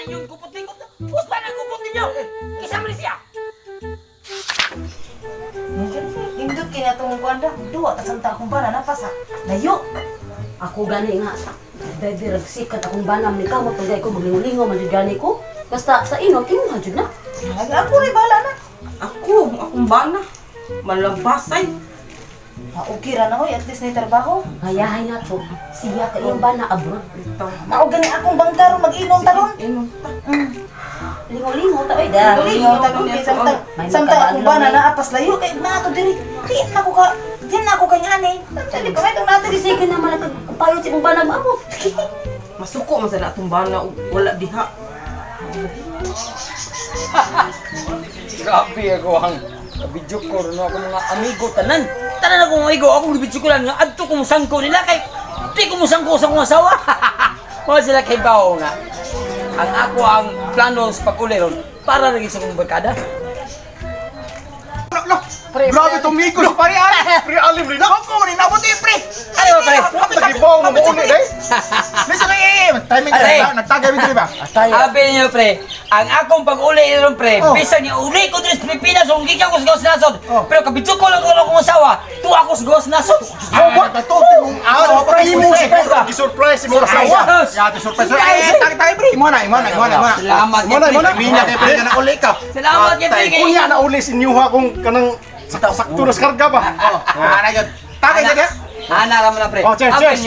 inyong kupot-likot. Puspa ng kupot ninyo. Kisama ni siya. Indot kaya itong kuwanda. Duwa, kasanta akong bana na pa sa layo. Ako gani nga. Dahil ragsikat akong banam ni kamot. Pagay ko maglingo-lingo, manjud gani ko. Basta sa inom, kinuha jud na. Ako rin bala na. Akong bana. Malabasay. Okay ra na ko, at least na trabaho. Hayahay na to. Siya ka iyong bana abroad. Mao gani akong bangkaro mag-inom taron. Lingo-lingo ta oy. Lingaw taron kay samtang akong bana na apas layo kay na to diri. Di na ko kay ani. Dili pa itong nato di Sige na malakag payo si mong bana mo. Masuko man sa natong bana wala diha. Grabe ako ang kabidyo ko rin ako mga amigo tanan. Tanan akong amigo, akong gibidyo ko lang nga adto kong sangko nila kay di ko mo sangko sa kong asawa. Mga sila kay bao nga. Ang ako ang plano sa pag-uli ron para rin sa kong barkada. Grabe tumigo si pare Ali. Pre alim rin ako. Ako rin nabot eh pre. Ano ba pare? Nagibaw mo mo ulit eh. Listen eh. Timing Aray. na nagtagay mi ba? Sabi niyo pre, ang akong pag-uli ron pre, bisa ni uli ko dito sa Pilipinas, kung gikan ko sa gawas nasod. Pero kabidyo ko lang akong asawa, tuwa ako sa gawas nasod. What to yung pa mo surprise mo sa sawa. Ya to surprise. Eh tag pre. Mo na. Salamat, Mo na kay pre na uli ka. Salamat kay pre. Kuya na uli sinyuha kung kanang sakto na karga ba. Ana gyud. Tagay na. Hana ka mo na pre. Oh, cheers. Cheers,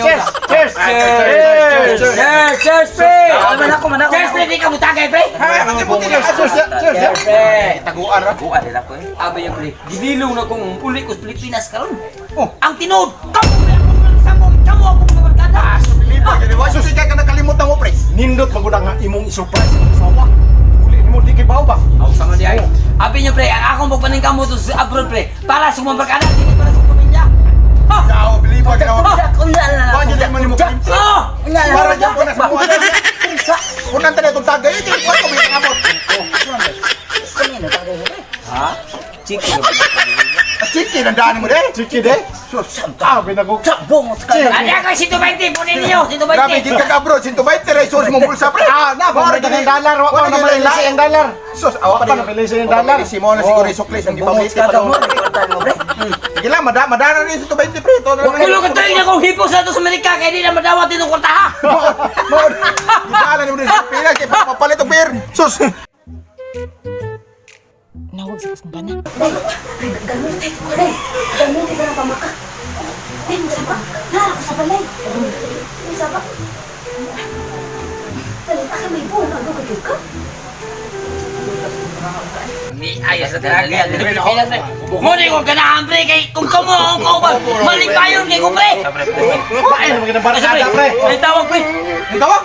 pre. Man ako. Cheers, pre, di ka mutagay, pre. Cheers. Pre. Taguan ra. Nila ko eh. Abi yung pre. Gidilong na kong uli ko sa Pilipinas karon. Oh. Ang tinood, kamu akong kabarkada. Lipa gani wa so sige ka nakalimutan mo pre. Nindot magud nga imong i-surprise sa sawa. Uli mo di kay bawo ba? Aw sama di ay. Abi nyo pre, ang akong magpaning kamo to sa abroad pre. Para sa mga barkada, hindi para sa pamilya. Yaw, bilipa ka na. Unya Wa jud man mo kalim. Para jud ko na sa mga. Kunan ta itong tagay di ko ko may abot. Ha? Chiki. Chiki na daan mo de. Chiki de. So santa binagog. Sabong at kaya. Ada ka 120 punin niyo, 120. Grabe gid ka abroad 120 resource mo bulsa pre. Na ba gid ang dollar wa ko na malisi ang dollar. Sus awa pa na malisi ang dollar. Si mo na siguro isukli ang gibawit pa daw. Sige lang madana ni 120 pre. Kulo ka tayo na kong hipo sa to sa Amerika kaya di na madawat itong kwarta ha. Dala ni mo sa pila kay papalit og beer. Sus. Nawag sa kong bana. Ganun tayo ko rin. Ganun tayo na pamaka. Eh, masaba. Nara ko sa balay. Masaba. Talita ka may buong ang gugagod ka. Ni ayos na talaga. Muna ko ganahan pre kay kung kamo ang kauban. Malipayon kay ko pre. Paano mo ginabarkada pre? Ay tawag pre. Tawag.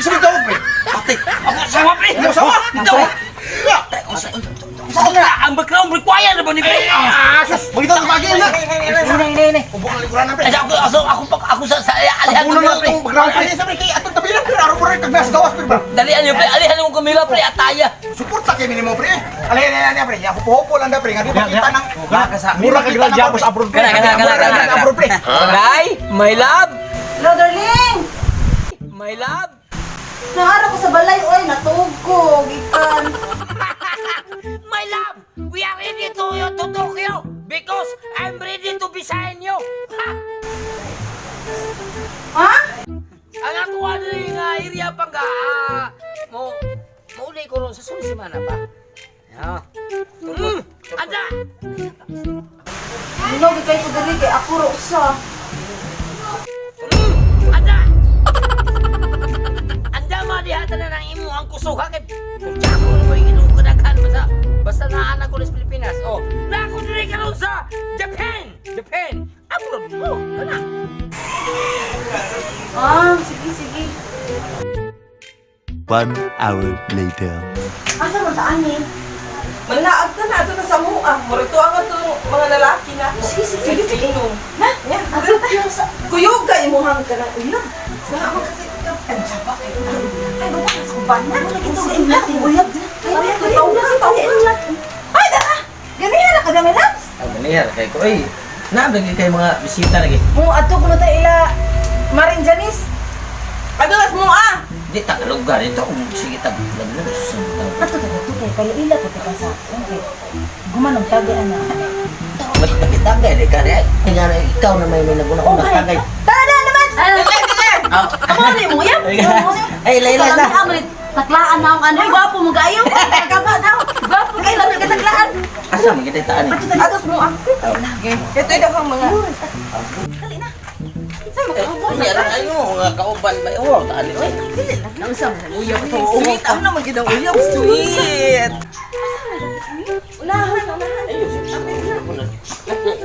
Isa mo tawag pre. Ate, ako sama pre. Sama. Tawag. Ang background required ba ni pre? Sus, magita ka magi na. Ini. Ubok ang likuran na pre. Ako sa alihan Puno ko na pre. itong background pre. Sa pre kay atong tabi lang pre. Aro pre kagnas gawas pre ba. Dalian niyo pre, alihan mo kumila pre ataya. Suporta kay minimo pre. Alayan na pre. Ako popo lang da pre. Nga di makita nang mura ka gila diapos abroad pre. Kana. Abroad pre. Day, my love. Hello, darling! My love. Naara ko sa balay, oy, natug ko, gikan. My love, we are ready to Tokyo because I'm ready to bisahin you. Ha? Ha? Ang ako ano yung area pa nga, mauli ko rin sa sunod semana pa. Yeah. Ada! Ano, gikay ko dali, kay ako ro sa. Ada! Anda madihatan na ng imo ang kusuha kay Putsako na mo yung inukunakan basta naanak ko sa Pilipinas. Oh, na ako diri ka rin sa Japan! Abroad mo, kana. Sige. 1 hour later. Asa man taan ni? Manlaag ka na, ito na sa mua. Marito ang ito mga lalaki na. Sige. Na? Yan. Asa tayo sa... Kuyog ka, imuhang ka na. Ulam. Ay, baba ka sa kubana. Ito sa inlat, uyab. Ay, daka! Ganihan na ka dami lang. Ang ganyan, kay ko ay nabagi kay mga bisita lagi. Mo ato ko na tayo ila Maring Janice. Adulas mo ah! Di tak lugar ito. Sige tak laglus. Ato ta to kay kaluila ko ka sa. Okay. Gumanong tagaan na. Magkakitagay di ka rin. Kaya na ikaw na may naguna-una tagay. Tara naman. Ako ni mo yan. Ay, layla na. Taklaan na ang ano, gwapo mo kayo. Kagaba daw. Gwapo kayo lang nagkataklaan. Asa magkita taan eh. Atos mo ah. Ito ito ang mga... Dali na. Ay, ano mga kauban ba? Oo, tali. Ay, Nausap sa uyab to. Sweet. Ano naman ginang uyab? Sweet. Unahan.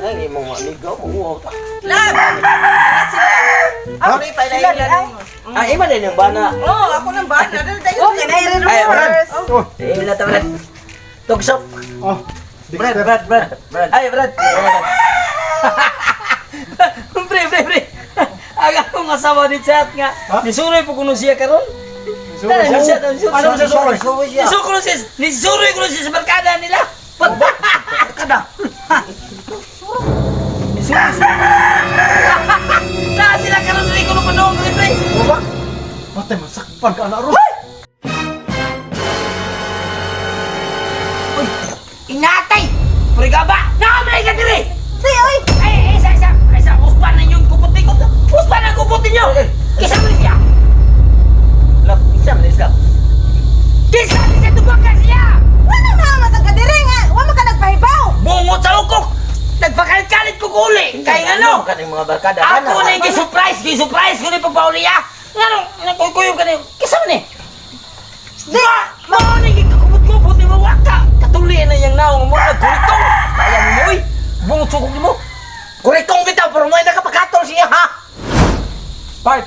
ay, mga ligaw. Oo, Lab! Ako na ipailayilan mo. Ah, iba din yung bana. Oo, ako nang bana. Dali tayo. Ay, Brad. Ilan ta, Brad? Tugsok. Oh. Brad. Ay, Brad. Pre. Aga kong asawa ni chat nga. Nisuroy po kuno siya karon. Tara, ni chat. Ano sa sorry? Nisuroy kuno siya sa barkada nila. Kada. Na sila karon dili kuno panong pre. Baba. Matay masakpan ka na ro. Inatay! Pregaba! Nakamay ka diri! Say oy. Ay, isa, uspan na yung kupot ko. Uspan ang kupot ninyo! Kisa mo siya! Lap, isa man isa. Kisa ni siya tubakan siya! Wala na masang kadire nga. Wa man ka nagpahibaw. Bungot sa ukok! Nagpakalit-kalit ko kuli! Kaya ano? Kaning mga barkada. Ako na yung surprise ko na yung pagpauliya! Nga nagkuykuyo ka na yung kisa mo ni! Mao na yung kakupot-kupot ni Mawaka! Katuli na yung naong mo nagkuritong! Kaya mo mo bungot sa ukok ni mo! Kuritong kita pero mo ay nakapakatol siya ha! Bart!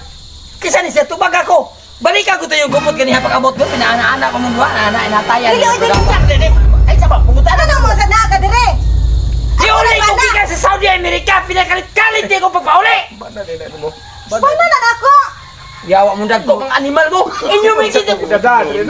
Kisa ni siya tubag ako! Balikan ko tayo yung kupot ganiha pag-abot ko! Pinaana-ana ko mong duwa! Inatayan! Ay sabang! Pumunta Ano na! mo sa naka dire? Di ulay ko gikan sa Saudi America! Pinakalit-kalit di ko pagpauli! Bana na nako. Yawa mo dagko ang animal mo! Inyo may kita! Dadaan. Ay,